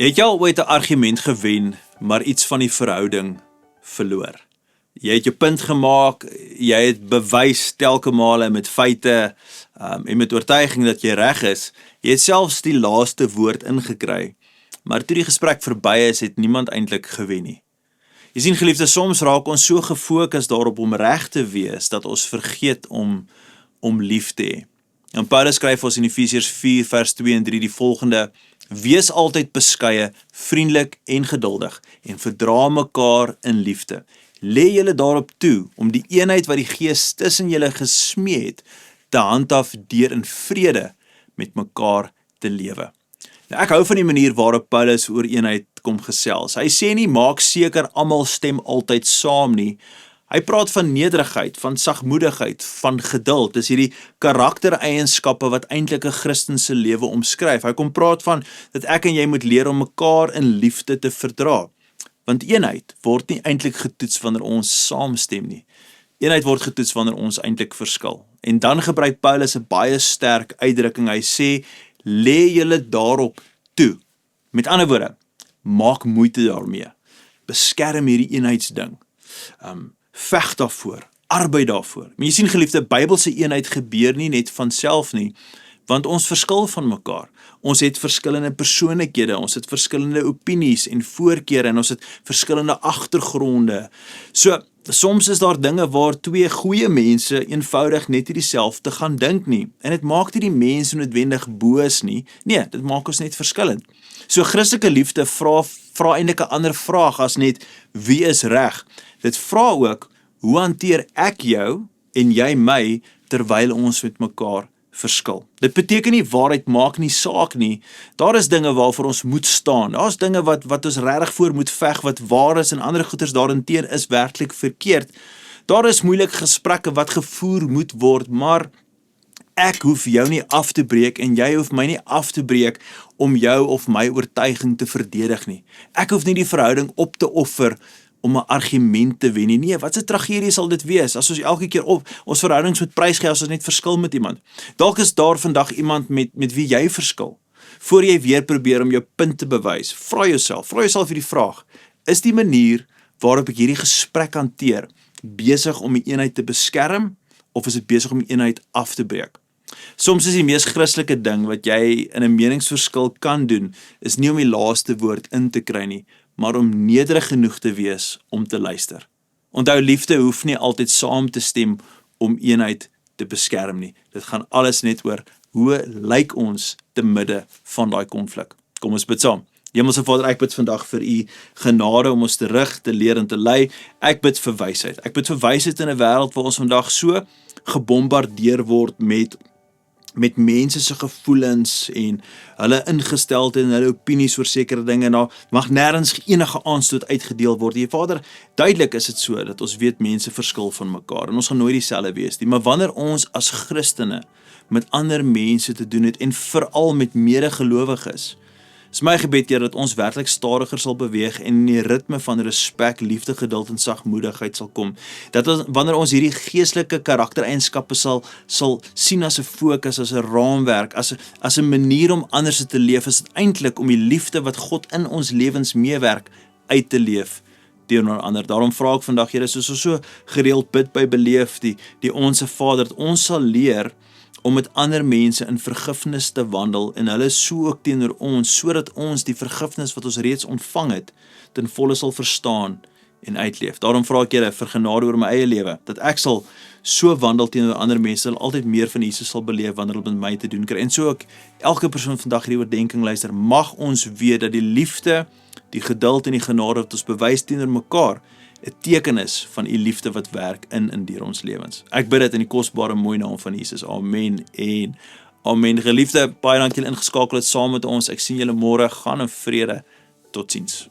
Het jy al ooit 'n argument gewen, maar iets van die verhouding verloor? Jy het jou punt gemaak, jy het bewys telke male met feite en met oortuiging dat jy reg is. Jy het selfs die laaste woord ingekry. Maar toe die gesprek verby is, het niemand eintlik gewen nie. Jy sien geliefdes, soms raak ons so gefokus daarop om reg te wees, dat ons vergeet om lief te hê. En Paulus skryf ons in Efesiërs 4 vers 2 en 3 die volgende: Wees altyd beskeie, vriendelik en geduldig, en verdra mekaar in liefde. Lê julle daarop toe, om die eenheid wat die Gees tussen julle gesmee het, te handhaaf deur in vrede met mekaar te lewe. Nou, ek hou van die manier waarop Paulus oor eenheid kom gesels. Hy sê nie, maak seker almal stem altyd saam nie. Hy praat van nederigheid, van sagmoedigheid, van geduld. Dis hierdie karaktereienskappe wat eintlik 'n Christense lewe omskryf. Hy kom praat van dat ek en jy moet leer om mekaar in liefde te verdra. Want eenheid word nie eintlik getoets wanneer ons saamstem nie. Eenheid word getoets wanneer ons eintlik verskil. En dan gebruik Paulus 'n baie sterk uitdrukking. Hy sê, lê julle daarop toe. Met ander woorde, maak moeite daarmee. Beskerm hierdie eenheidsding. Veg daarvoor, arbeid daarvoor. Maar jy sien geliefde, Bybelse eenheid gebeur nie net van self nie, want ons verskil van mekaar. Ons het verskillende persoonlikhede, ons het verskillende opinies en voorkeure en ons het verskillende agtergronde. So, soms is daar dinge waar twee goeie mense eenvoudig net nie dieselfde gaan dink nie. En dit maak nie die mense noodwendig boos nie. Nee, dit maak ons net verskillend. So Christelike liefde vra eintlik 'n ander vraag as net wie is reg. Dit vra ook, hoe hanteer ek jou en jy my terwyl ons met mekaar verskil. Dit beteken nie waarheid maak nie saak nie. Daar is dinge waarvoor ons moet staan. Daar is dinge wat ons regtig voor moet veg, wat waar is en ander goeders daarenteen is werklik verkeerd. Daar is moeilike gesprekke wat gevoer moet word, maar ek hoef jou nie af te breek en jy hoef my nie af te breek om jou of my oortuiging te verdedig nie. Ek hoef nie die verhouding op te offer om 'n argument te wen nie. Nee, wat 'n tragedie sal dit wees as ons elke keer ons verhoudings moet prysgee as ons net verskil met iemand. Dalk is daar vandag iemand met wie jy verskil. Voor jy weer probeer om jou punt te bewys, vra jouself hierdie vraag: is die manier waarop ek hierdie gesprek hanteer besig om die eenheid te beskerm of is dit besig om die eenheid af te breek? Soms is die mees Christelike ding wat jy in 'n meningsverskil kan doen, is nie om die laaste woord in te kry nie, maar om nederig genoeg te wees om te luister. Onthou, liefde hoef nie altyd saam te stem om eenheid te beskerm nie. Dit gaan alles net oor, hoe lyk ons te midde van daai konflik? Kom ons bid saam. Hemelse Vader, ek bid vandag vir u genade om ons te rig, te leer en te lei. Ek bid vir wysheid. Ek bid vir wysheid in 'n wêreld waar ons vandag so gebombardeer word met mense se gevoelens en hulle ingesteldheid en hulle opinies oor sekere dinge, en daar mag nêrens enige aanstoot uitgedeel word. Die Vader, duidelik is dit so, dat ons weet mense verskil van mekaar, en ons gaan nooit dieselfde wees nie, maar wanneer ons as Christene met ander mense te doen het, en veral met medegelowiges, is my gebed, Here, dat ons werklik stadiger sal beweeg en in die ritme van respek, liefde, geduld en sagmoedigheid sal kom. Dat ons, wanneer ons hierdie geestelike karaktereienskappe sal sien as 'n fokus, as 'n raamwerk, as 'n manier om anders te leef, is dit eintlik om die liefde wat God in ons lewens meewerk uit te leef teenoor ander. Daarom vra ek vandag, Here, soos ons so gereeld bid by Beleef, die Onse Vader, dat ons sal leer om met ander mense in vergifnis te wandel en hulle so ook teenoor ons, sodat ons die vergifnis wat ons reeds ontvang het, ten volle sal verstaan en uitleef. Daarom vra ek, Here, vir genade oor my eie lewe, dat ek sal so wandel teenoor ander mense, hulle altyd meer van Jesus sal beleef wanneer hulle met my te doen kry. En so ook elke persoon vandag hierdie oordenking luister, mag ons weet dat die liefde, die geduld en die genade wat ons bewys teenoor mekaar, 'n teken is van u liefde wat werk in deur ons lewens. Ek bid dit in die kosbare mooi naam van Jesus. Amen en amen. Geliefde, baie dankie dat julle ingeskakel het saam met ons. Ek sien julle môre. Gaan in vrede. Totsiens.